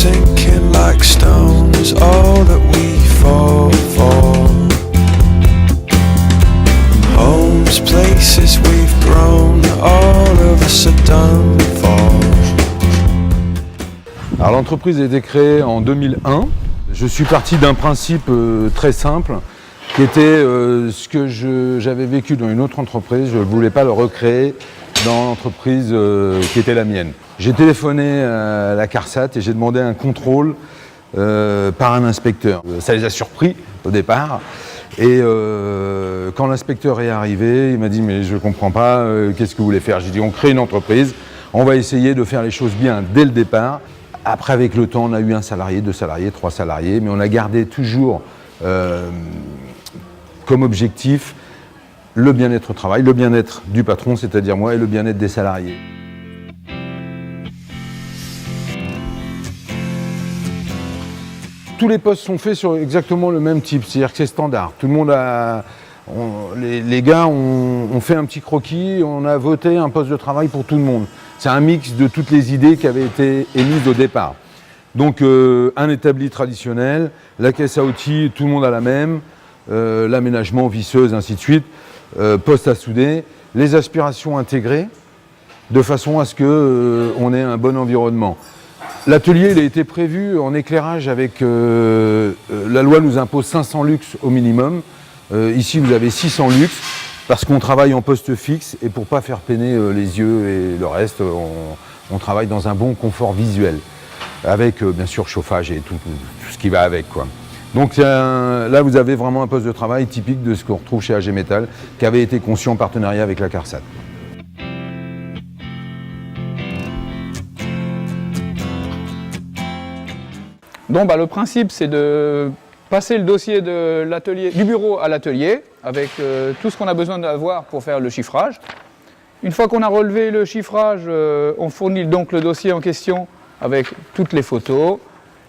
sinking like stones, all that we fall for. Homes, places we've grown, all of us are done for. Alors l'entreprise a été créée en 2001. Je suis parti d'un principe très simple, qui était ce que j'avais vécu dans une autre entreprise. Je ne voulais pas le recréer dans l'entreprise qui était la mienne. J'ai téléphoné à la CARSAT et j'ai demandé un contrôle par un inspecteur. Ça les a surpris au départ. Et quand l'inspecteur est arrivé, il m'a dit « mais je ne comprends pas, qu'est-ce que vous voulez faire ?» J'ai dit « on crée une entreprise, on va essayer de faire les choses bien dès le départ ». Après, avec le temps, on a eu 1 salarié, 2 salariés, 3 salariés, mais on a gardé toujours comme objectif le bien-être au travail, le bien-être du patron, c'est-à-dire moi, et le bien-être des salariés. Tous les postes sont faits sur exactement le même type, c'est-à-dire que c'est standard. Tout le monde a... les gars ont fait un petit croquis, on a voté un poste de travail pour tout le monde. C'est un mix de toutes les idées qui avaient été émises au départ. Donc un établi traditionnel, la caisse à outils, tout le monde a la même, l'aménagement, visseuse, ainsi de suite, poste à souder, les aspirations intégrées, de façon à ce qu'on ait un bon environnement. L'atelier il a été prévu en éclairage avec, la loi nous impose 500 lux au minimum, ici vous avez 600 lux, parce qu'on travaille en poste fixe et pour ne pas faire peiner les yeux et le reste, on travaille dans un bon confort visuel, avec bien sûr chauffage et tout ce qui va avec, quoi. Donc là vous avez vraiment un poste de travail typique de ce qu'on retrouve chez AG Metal, qui avait été conçu en partenariat avec la CARSAT. Donc le principe c'est de passer le dossier de du bureau à l'atelier avec tout ce qu'on a besoin d'avoir pour faire le chiffrage. Une fois qu'on a relevé le chiffrage, on fournit donc le dossier en question avec toutes les photos,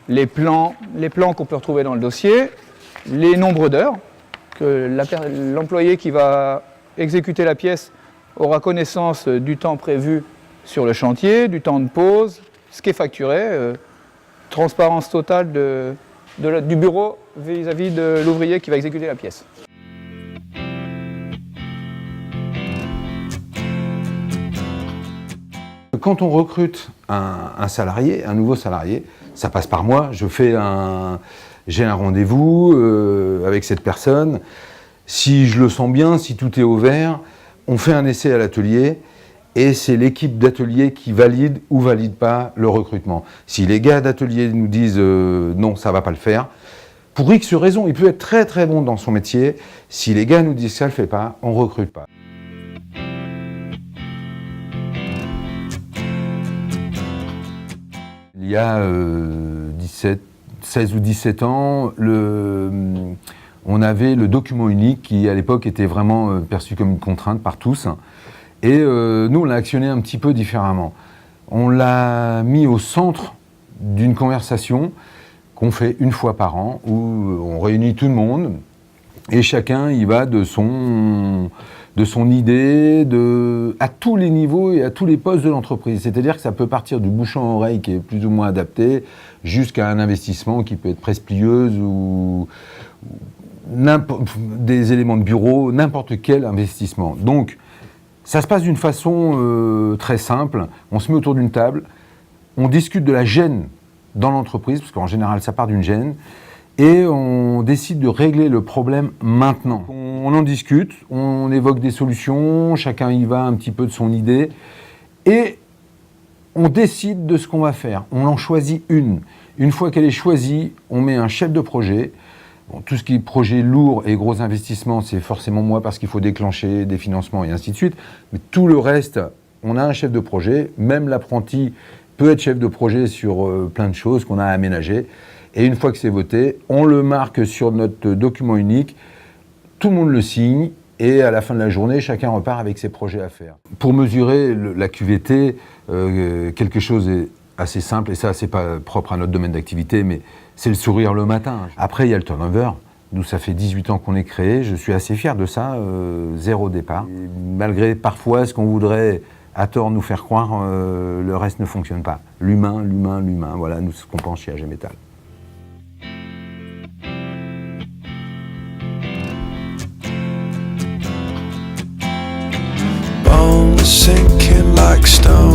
les plans qu'on peut retrouver dans le dossier, les nombres d'heures que l'employé qui va exécuter la pièce aura connaissance du temps prévu sur le chantier, du temps de pause, ce qui est facturé, transparence totale du bureau vis-à-vis de l'ouvrier qui va exécuter la pièce. Quand on recrute un salarié, un nouveau salarié, ça passe par moi, j'ai un rendez-vous avec cette personne. Si je le sens bien, si tout est au vert, on fait un essai à l'atelier et c'est l'équipe d'atelier qui valide ou valide pas le recrutement. Si les gars d'atelier nous disent non, ça va pas le faire, pour X raisons, il peut être très très bon dans son métier. Si les gars nous disent ça le fait pas, on recrute pas. Il y a 16 ou 17 ans, on avait le document unique qui à l'époque était vraiment perçu comme une contrainte par tous. Et nous, on l'a actionné un petit peu différemment. On l'a mis au centre d'une conversation qu'on fait une fois par an, où on réunit tout le monde, et chacun y va de son idée, à tous les niveaux et à tous les postes de l'entreprise. C'est-à-dire que ça peut partir du bouchon à oreille qui est plus ou moins adapté, jusqu'à un investissement qui peut être presse-plieuse ou des éléments de bureau, n'importe quel investissement. Donc, ça se passe d'une façon très simple. On se met autour d'une table, on discute de la gêne dans l'entreprise, parce qu'en général, ça part d'une gêne, et on décide de régler le problème maintenant. On en discute, on évoque des solutions, chacun y va un petit peu de son idée, et on décide de ce qu'on va faire. On en choisit une. Une fois qu'elle est choisie, on met un chef de projet. Bon, tout ce qui est projet lourd et gros investissements, c'est forcément moi parce qu'il faut déclencher des financements et ainsi de suite. Mais tout le reste, on a un chef de projet. Même l'apprenti peut être chef de projet sur plein de choses qu'on a aménagées. Et une fois que c'est voté, on le marque sur notre document unique. Tout le monde le signe. Et à la fin de la journée, chacun repart avec ses projets à faire. Pour mesurer la QVT, quelque chose est assez simple, et ça, c'est pas propre à notre domaine d'activité, mais c'est le sourire le matin. Après, il y a le turnover. Nous, ça fait 18 ans qu'on est créé. Je suis assez fier de ça, 0 départ. Et malgré parfois ce qu'on voudrait à tort nous faire croire le reste ne fonctionne pas. L'humain, voilà nous ce qu'on pense chez AG Metal. Bones sinking like stone.